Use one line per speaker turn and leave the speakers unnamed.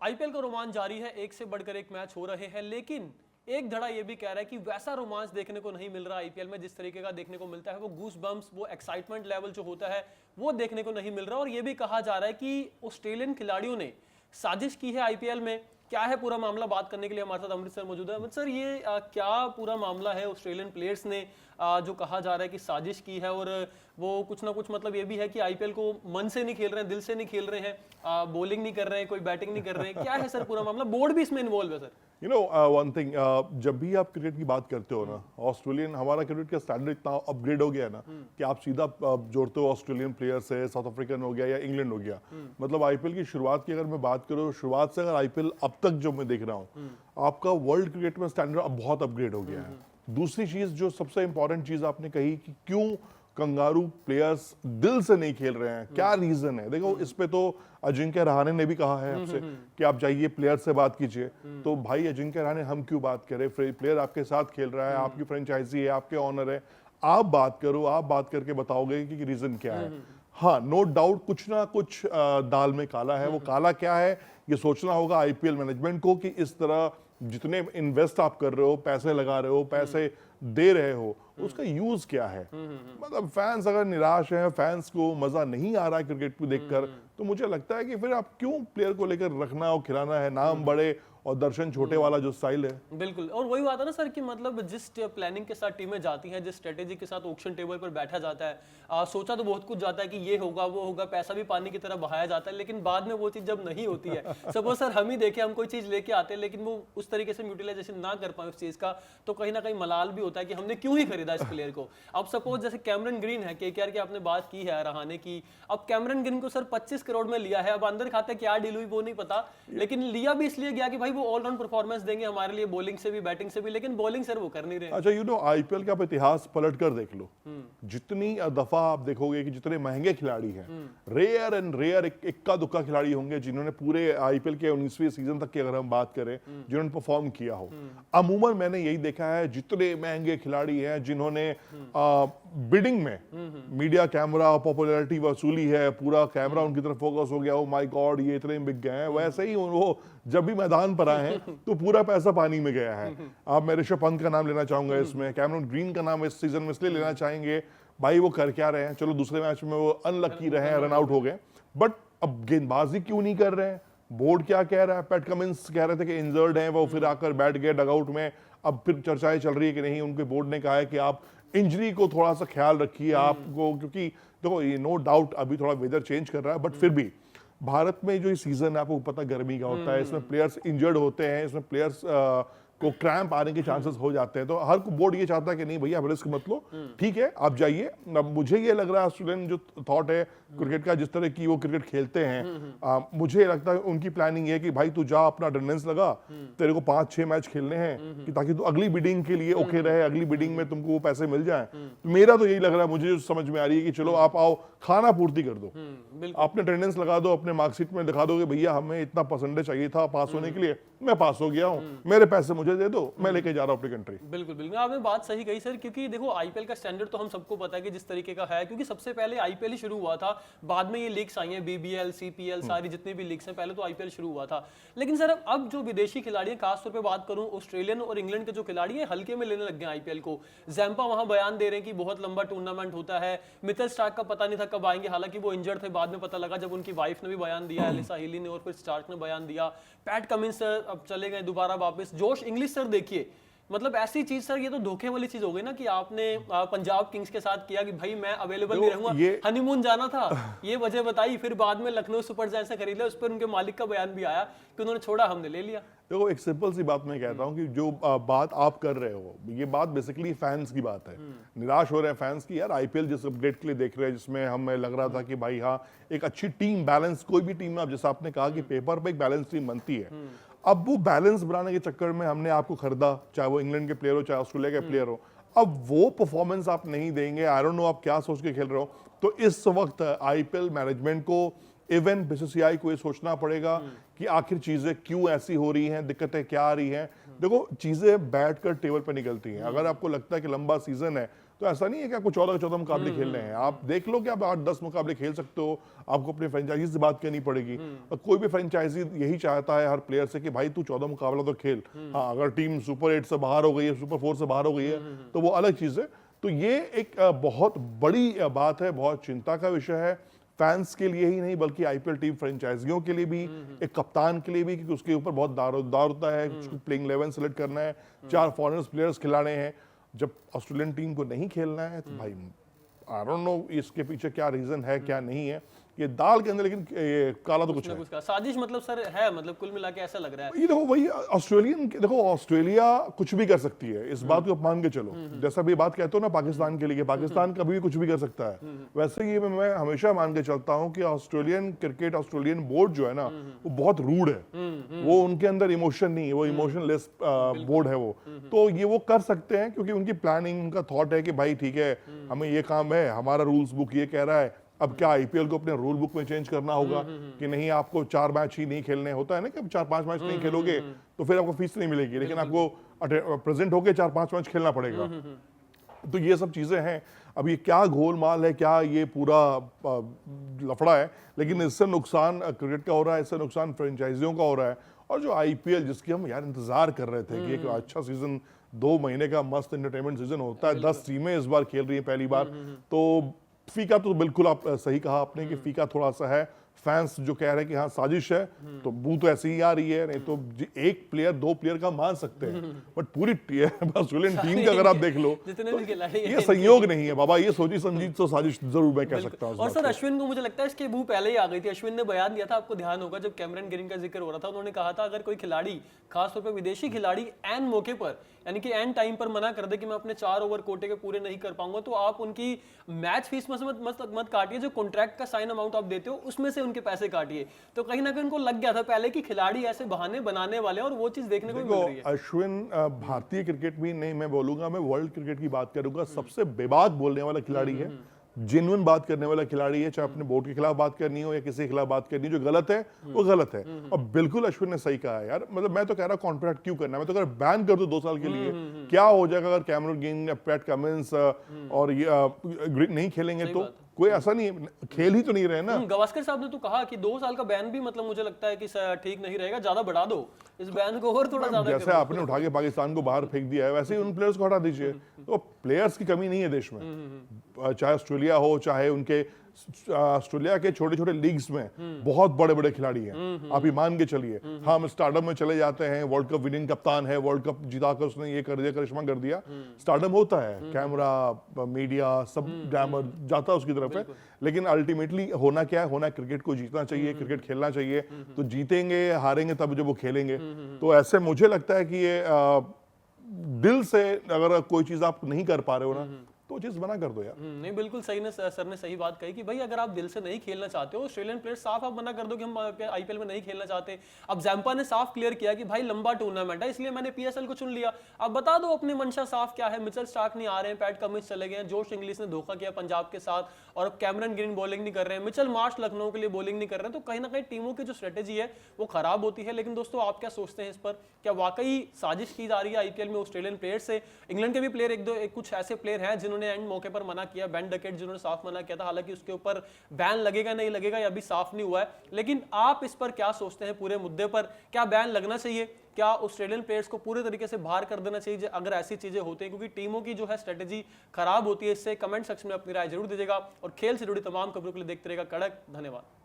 IPL का रोमांच जारी है, एक से बढ़कर एक मैच हो रहे हैं, लेकिन एक धड़ा ये भी कह रहा है कि वैसा रोमांच देखने को नहीं मिल रहा आईपीएल में जिस तरीके का देखने को मिलता है। वो गूस बम्प्स, वो एक्साइटमेंट लेवल जो होता है वो देखने को नहीं मिल रहा। और ये भी कहा जा रहा है कि ऑस्ट्रेलियन खिलाड़ियों ने साजिश की है आईपीएल में। क्या है पूरा मामला, बात करने के लिए हमारे साथ अमृत सर मौजूद है। अमृत सर, ये क्या पूरा मामला है? ऑस्ट्रेलियन प्लेयर्स ने जो कहा जा रहा है कि साजिश की है, और वो कुछ ना कुछ मतलब ये भी है कि आईपीएल को मन से नहीं खेल रहे हैं, दिल से नहीं खेल रहे हैं, बॉलिंग नहीं कर रहे हैं, कोई बैटिंग नहीं कर रहे हैं। क्या है सर पूरा मामला? बोर्ड भी इसमें इन्वॉल्व है sir.
You know one thing, जब भी आप क्रिकेट की बात करते हो ना, ऑस्ट्रेलियन, हमारा क्रिकेट का स्टैंडर्ड इतना अपग्रेड हो गया है ना कि आप सीधा जोड़ते हो ऑस्ट्रेलियन प्लेयर से, साउथ अफ्रीकन हो गया या इंग्लैंड हो गया। मतलब आईपीएल की शुरुआत की अगर मैं बात करूँ, शुरुआत से अगर आईपीएल अब तक जो मैं देख रहा हूँ, आपका वर्ल्ड क्रिकेट में स्टैंडर्ड अब बहुत अपग्रेड हो गया है। दूसरी चीज, जो सबसे इंपॉर्टेंट चीज आपने कही कि क्यों कंगारू प्लेयर्स दिल से नहीं खेल रहे हैं, क्या रीजन है? देखो, इस पे तो अजिंक्य रहाणे ने भी कहा है आपसे कि आप जाइए प्लेयर से बात कीजिए। तो भाई अजिंक्य रहाणे, हम क्यों बात करें? प्लेयर आपके साथ खेल रहा है, आपकी फ्रेंचाइजी है, आपके ऑनर है, आप बात करो। आप बात करके बताओगे कि रीजन क्या है। हाँ, नो डाउट कुछ ना कुछ दाल में काला है। वो काला क्या है, ये सोचना होगा आईपीएल मैनेजमेंट को कि इस तरह जितने इन्वेस्ट आप कर रहे हो, पैसे लगा रहे हो, पैसे दे रहे हो, उसका यूज क्या है? मतलब फैंस अगर निराश हैं, फैंस को मजा नहीं आ रहा है क्रिकेट को देखकर, तो मुझे लगता है कि फिर आप क्यों प्लेयर को लेकर रखना और खिलाना है? नाम बड़े और दर्शन छोटे वाला जो स्टाइल है।
बिल्कुल, और वही बात है ना सर कि मतलब जिस प्लानिंग के साथ टीमें जाती हैं, जिस स्ट्रेटेजी के साथ ऑक्शन टेबल पर बैठा जाता है, सोचा तो बहुत कुछ जाता है कि ये होगा वो होगा, पैसा भी पानी की तरह बहाया जाता है, लेकिन बाद में वो चीज जब नहीं होती है, सपोज सर हम ही देखें, हम कोई चीज लेके आते हैं लेकिन वो उस तरीके से यूटिलाइजेशन ना कर पाए उस चीज का, तो कहीं ना कहीं मलाल भी होता है कि हमने क्यों ही खरीदा इस प्लेयर को। अब सपोज जैसे कैमरन ग्रीन है, केकेआर की आपने बात की है रहाणे की, अब कैमरन ग्रीन को सर 25 करोड़ में लिया है। अब अंदर खाते क्या डील हुई वो नहीं पता, लेकिन लिया भी इसलिए गया कि भाई वो ऑलराउंड परफॉर्मेंस देंगे हमारे लिए, बॉलिंग से भी बैटिंग से भी, लेकिन बॉलिंग सर वो कर नहीं रहे।
अच्छा, यू नो आईपीएल का आप इतिहास पलट कर देख लो, जितनी दफा आप देखोगे कि जितने महंगे खिलाड़ी हैं, रेयर एंड रेयर इक्का दुक्का खिलाड़ी होंगे जिन्होंने पूरे आईपीएल के 19वीं सीजन तक की अगर हम बात करें, जिन्होंने परफॉर्म किया हो। अमूमन मैंने यही देखा है, जितने महंगे खिलाड़ी हैं जिन्होंने बिडिंग में मीडिया कैमरा पॉपुलैरिटी वसूली है, पूरा कैमरा उनकी तरफ फोकस हो गया, ओ माय गॉड ये इतने बिक गए हैं, वैसे ही वो जब भी मैदान पर आए हैं तो पूरा पैसा पानी में गया है। आप मैं ऋषभ पंत का नाम लेना चाहूंगा इसमें, कैमरन ग्रीन का नाम इस सीजन में इसलिए लेना चाहेंगे, भाई वो कर क्या रहे हैं? चलो दूसरे मैच में वो अनलकी रहे हैं, रन आउट हो गए, बट अब गेंदबाजी क्यों नहीं कर रहे हैं? बोर्ड क्या कह रहा है? पैट कमिंस कह रहे थे कि इंजर्ड हैं, वो फिर आकर बैठ गए डगआउट में। अब फिर चर्चाएं चल रही है कि नहीं, उनके बोर्ड ने कहा है कि आप इंजरी को थोड़ा सा ख्याल रखिए आपको, क्योंकि देखो ये नो डाउट अभी थोड़ा वेदर चेंज कर रहा है, बट फिर भी भारत में जो ये सीजन है आपको पता गर्मी का होता है, इसमें प्लेयर्स इंजर्ड होते हैं, इसमें प्लेयर्स को क्रैम्प आने के चांसेस हो जाते हैं। तो हर बोर्ड ये चाहता है कि नहीं भैया रिस्क मत लो, ठीक है आप जाइए। अब मुझे ये लग रहा है ऑस्ट्रेलियन जो थॉट है क्रिकेट का, जिस तरह की वो क्रिकेट खेलते हैं, मुझे लगता है उनकी प्लानिंग है कि भाई तू जा अपना अटेंडेंस लगा, तेरे को 5-6 मैच खेलने हैं कि ताकि तू अगली बिडिंग के लिए ओके रहे, अगली बिडिंग में तुमको वो पैसे मिल जाए। तो मेरा तो यही लग रहा है, मुझे जो समझ में आ रही है कि चलो आप आओ, खाना पूर्ति कर दो, अपने अटेंडेंस लगा दो, अपने मार्कशीट में दिखा दोगे भैया हमें इतना परसेंटेज चाहिए था पास होने के लिए, मैं पास हो गया हूँ, मेरे पैसे मुझे दे दो, मैं लेके जा रहा हूँ अपनी कंट्री।
बिल्कुल बिल्कुल, आपने बात सही कही सर, क्योंकि देखो आईपीएल का स्टैंडर्ड तो हम सबको पता है कि जिस तरीके का है, क्योंकि सबसे पहले आईपीएल ही शुरू हुआ था, बाद में ये लीग्स आई हैं, बीबीएल, सीपीएल, सारी जितनी भी लीग्स हैं, पहले तो आईपीएल शुरू हुआ था। लेकिन सर अब जो विदेशी खिलाड़ी हैं, खासतौर पे बात करूं ऑस्ट्रेलियन और इंग्लैंड के जो खिलाड़ी हैं, हल्के में लेने लग गए आईपीएल को। जैम्पा वहां बयान दे रहे हैं कि बहुत लंबा टूर्नामेंट होता है। मिचेल स्टार्क का पता नहीं था कब आएंगे, हालांकि वो इंजर्ड थे, बाद में पता लगा जब उनकी वाइफ ने भी बयान दिया, एलिसा हीली ने, और फिर स्टार्क ने बयान दिया। पैट कमिंस सर अब चले गए दोबारा वापस। जोश इंग्लिश सर देखिए, मतलब ऐसी चीज सर, ये तो धोखे वाली चीज हो गई ना कि आपने पंजाब किंग्स के साथ किया कि भाई मैं अवेलेबल नहीं रहूंगा, हनीमून जाना था, ये वजह बताई, फिर बाद में लखनऊ सुपर जायंट्स ने खरीद लिया, उस पर उनके मालिक का बयान भी आया कि उन्होंने छोड़ा, हमने ले लिया।
देखो एक सिंपल सी बात मैं कहता हूँ कि जो बात आप कर रहे हो, ये बात बेसिकली फैंस की बात है। निराश हो रहे हैं फैंस की, यार आईपीएल जिस अपडेट के लिए देख रहे हैं, जिसमें हमें लग रहा था कि भाई हाँ एक अच्छी टीम बैलेंस, कोई भी टीम में, जैसे आपने कहा कि पेपर पे एक बैलेंस टीम बनती है, अब वो बैलेंस बनाने के चक्कर में हमने आपको खरीदा, चाहे वो इंग्लैंड के प्लेयर हो चाहे ऑस्ट्रेलिया के प्लेयर हो, अब वो परफॉर्मेंस आप नहीं देंगे, आई डोंट नो आप क्या सोच के खेल रहे हो। तो इस वक्त आईपीएल मैनेजमेंट को, इवन बीसीसीआई को ये सोचना पड़ेगा कि आखिर चीजें क्यों ऐसी हो रही हैं, दिक्कतें क्या आ रही हैं। देखो चीजें बैठकर टेबल पर निकलती हैं, अगर आपको लगता है कि लंबा सीजन है तो ऐसा नहीं है कि आपको 14 के 14 मुकाबले खेलने हैं, आप देख लो कि आप 8-10 मुकाबले खेल सकते हो, आपको अपने फ्रेंचाइजी से बात करनी पड़ेगी। और कोई भी फ्रेंचाइजी यही चाहता है हर प्लेयर से कि भाई तू 14 मुकाबला तो खेल। हाँ, अगर टीम सुपर 8 से बाहर हो गई है, सुपर 4 से बाहर हो गई है तो वो अलग चीज है। तो ये एक बहुत बड़ी बात है, बहुत चिंता का विषय है फैंस के लिए ही नहीं बल्कि आईपीएल टीम फ्रेंचाइजियों के लिए भी, एक कप्तान के लिए भी, क्योंकि उसके ऊपर बहुत दारोदार होता है, उसको प्लेइंग 11 सेलेक्ट करना है, 4 फॉरेनर्स प्लेयर्स खिलाने हैं। जब ऑस्ट्रेलियन टीम को नहीं खेलना है तो भाई आई डोंट नो इसके पीछे क्या रीजन है क्या नहीं है, ये दाल के अंदर लेकिन ये काला तो कुछ है।
साजिश मतलब सर है, मतलब कुल मिला के ऐसा लग रहा है।
ये देखो वही ऑस्ट्रेलियन, देखो ऑस्ट्रेलिया कुछ भी कर सकती है, इस बात को आप मान के चलो। जैसा भी बात कहते हो ना पाकिस्तान के लिए, पाकिस्तान कभी भी कुछ भी कर सकता है, वैसे ये मैं हमेशा मान के चलता हूँ कि ऑस्ट्रेलियन क्रिकेट, ऑस्ट्रेलियन बोर्ड जो है ना वो बहुत रूड है। वो उनके अंदर इमोशन नहीं है, वो इमोशनलेस बोर्ड है वो। तो ये वो कर सकते हैं क्योंकि उनकी प्लानिंग, उनका थॉट है कि भाई ठीक है हमें ये काम है, हमारा रूल्स बुक ये कह रहा है। अब क्या आईपीएल को अपने रूल बुक में चेंज करना होगा कि नहीं आपको 4 मैच ही नहीं खेलने, होता है ना कि अब 4-5 मैच नहीं खेलोगे तो फिर आपको फीस नहीं मिलेगी, लेकिन आपको प्रेजेंट होके 4-5 मैच खेलना पड़ेगा। तो ये सब चीजें हैं। अब ये क्या गोलमाल है, क्या ये पूरा लफड़ा है, लेकिन इससे नुकसान क्रिकेट का हो रहा है, इससे नुकसान फ्रेंचाइजियों का हो रहा है। और जो आईपीएल जिसकी हम यार इंतजार कर रहे थे कि एक अच्छा सीजन, 2 महीने का मस्त एंटरटेनमेंट सीजन होता है, 10 टीमें इस बार खेल रही हैं पहली बार। तो फीका तो बिल्कुल आप सही कहा आपने कि फीका थोड़ा सा है, फैंस जो कह रहे हैं कि हाँ साजिश है तो बू तो ऐसे ही आ रही है, नहीं तो एक प्लेयर 2 प्लेयर का मान सकते हैं, बट पूरी ऑस्ट्रेलियन टीम का अगर आप देख लो तो ये संयोग नहीं है बाबा, ये सोची समझी तो साजिश जरूर मैं कह सकता हूँ।
और सर अश्विन को मुझे लगता है इसके बू पहले ही आ गई थी। अश्विन ने बयान दिया था, आपको ध्यान होगा जब कैमरन ग्रीन का जिक्र हो रहा था, उन्होंने कहा था अगर कोई खिलाड़ी, खासतौर पर विदेशी खिलाड़ी एन मौके पर यानी कि एन टाइम पर मना कर दे कि मैं अपने 4 ओवर कोटे के पूरे नहीं कर पाऊंगा, तो आप उनकी मैच फीस में से मत काटिए, जो कॉन्ट्रैक्ट का साइन अमाउंट आप देते हो उसमें से उनके पैसे काटिए। तो कहीं ना कहीं उनको लग गया था पहले कि खिलाड़ी ऐसे बहाने बनाने वाले हैं, और वो चीज देखने को मिल रही है।
अश्विन भारतीय क्रिकेट में नहीं, मैं बोलूंगा, मैं वर्ल्ड क्रिकेट की बात करूंगा, सबसे बेबाक बोलने वाला खिलाड़ी है, जेन्युइन बात करने वाला खिलाड़ी है, चाहे अपने बोर्ड के खिलाफ बात करनी हो या किसी के खिलाफ बात करनी हो, जो गलत है वो गलत है। और बिल्कुल अश्विन ने सही कहा है यार, मतलब मैं तो कह रहा हूं कॉन्ट्रैक्ट क्यों करना है, मैं तो कह रहा बैन कर दो 2 साल के लिए, क्या हो जाएगा अगर कैमरन ग्रीन या पैट कमिंस और ये नहीं खेलेंगे तो कोई ऐसा नहीं है, खेल ही तो नहीं रहे ना।
गावस्कर साहब ने तो कहा कि 2 साल का बैन भी मतलब मुझे लगता है कि ठीक नहीं रहेगा, ज्यादा बढ़ा दो इस बैन को और थोड़ा ज्यादा।
जैसे आपने उठा के पाकिस्तान को बाहर फेंक दिया है वैसे ही उन प्लेयर्स को हटा दीजिए। तो प्लेयर्स की कमी नहीं है देश में, चाहे ऑस्ट्रेलिया हो, चाहे उनके ऑस्ट्रेलिया के छोटे छोटे लीग्स में बहुत बड़े बड़े खिलाड़ी हैं, आप ही मान के चलिए। हम स्टारडम में चले जाते हैं, वर्ल्ड कप विनिंग कप्तान है, वर्ल्ड कप जिताकर उसने ये कर दिया, करिश्मा कर दिया, स्टारडम होता है, कैमरा, मीडिया, सब ग्लैमर जाता है उसकी तरफ है, लेकिन अल्टीमेटली होना क्या है, होना क्रिकेट को जीतना चाहिए, क्रिकेट खेलना चाहिए। तो जीतेंगे हारेंगे तब जब वो खेलेंगे। तो ऐसे मुझे लगता है कि ये दिल से अगर कोई चीज आप नहीं कर पा रहे हो ना तो चीज मना कर दो यार।
नहीं बिल्कुल सही ने सर ने सही बात कही कि भाई अगर आप दिल से नहीं खेलना चाहते हो, ऑस्ट्रेलियन प्लेयर साफ आप मना कर दो कि हम आईपीएल में नहीं खेलना चाहते। अब जैम्पा ने साफ क्लियर किया कि भाई लंबा टूर्नामेंट है इसलिए मैंने पीएसएल को चुन लिया। अब बता दो अपनी मंशा साफ क्या है। मिचेल स्टार्क नहीं आ रहे हैं, पैट कमिंस चले गए हैं, जोश इंग्लिश ने धोखा किया पंजाब के साथ, और अब कैमरन ग्रीन बॉलिंग नहीं कर रहे हैं, मिचेल मार्श लखनऊ के लिए बॉलिंग नहीं कर रहे हैं। तो कहीं ना कहीं टीमों की जो स्ट्रेटेजी है वो खराब होती है। लेकिन दोस्तों आप क्या सोचते हैं इस पर, क्या वाकई साजिश की जा रही है आईपीएल में ऑस्ट्रेलियन प्लेयर से? इंग्लैंड के भी प्लेयर कुछ ऐसे प्लेयर हैं जिन्होंने एंड मौके पर मना किया, बेन डकेट जिन्होंने साफ मना किया था, हालांकि उसके ऊपर बैन लगेगा नहीं लगेगा ये अभी साफ नहीं हुआ है। लेकिन आप इस पर क्या सोचते हैं पूरे मुद्दे पर? क्या बैन लगना चाहिए? क्या ऑस्ट्रेलियन प्लेयर्स को पूरे तरीके से बाहर कर देना चाहिए अगर ऐसी चीजें होती हैं? क्योंकि टीमों की जो है स्ट्रेटेजी खराब होती है। इससे कमेंट सेक्शन में अपनी राय जरूर दीजिएगा और खेल से जुड़ी तमाम खबरों के लिए देखते रहेगा कड़क। धन्यवाद।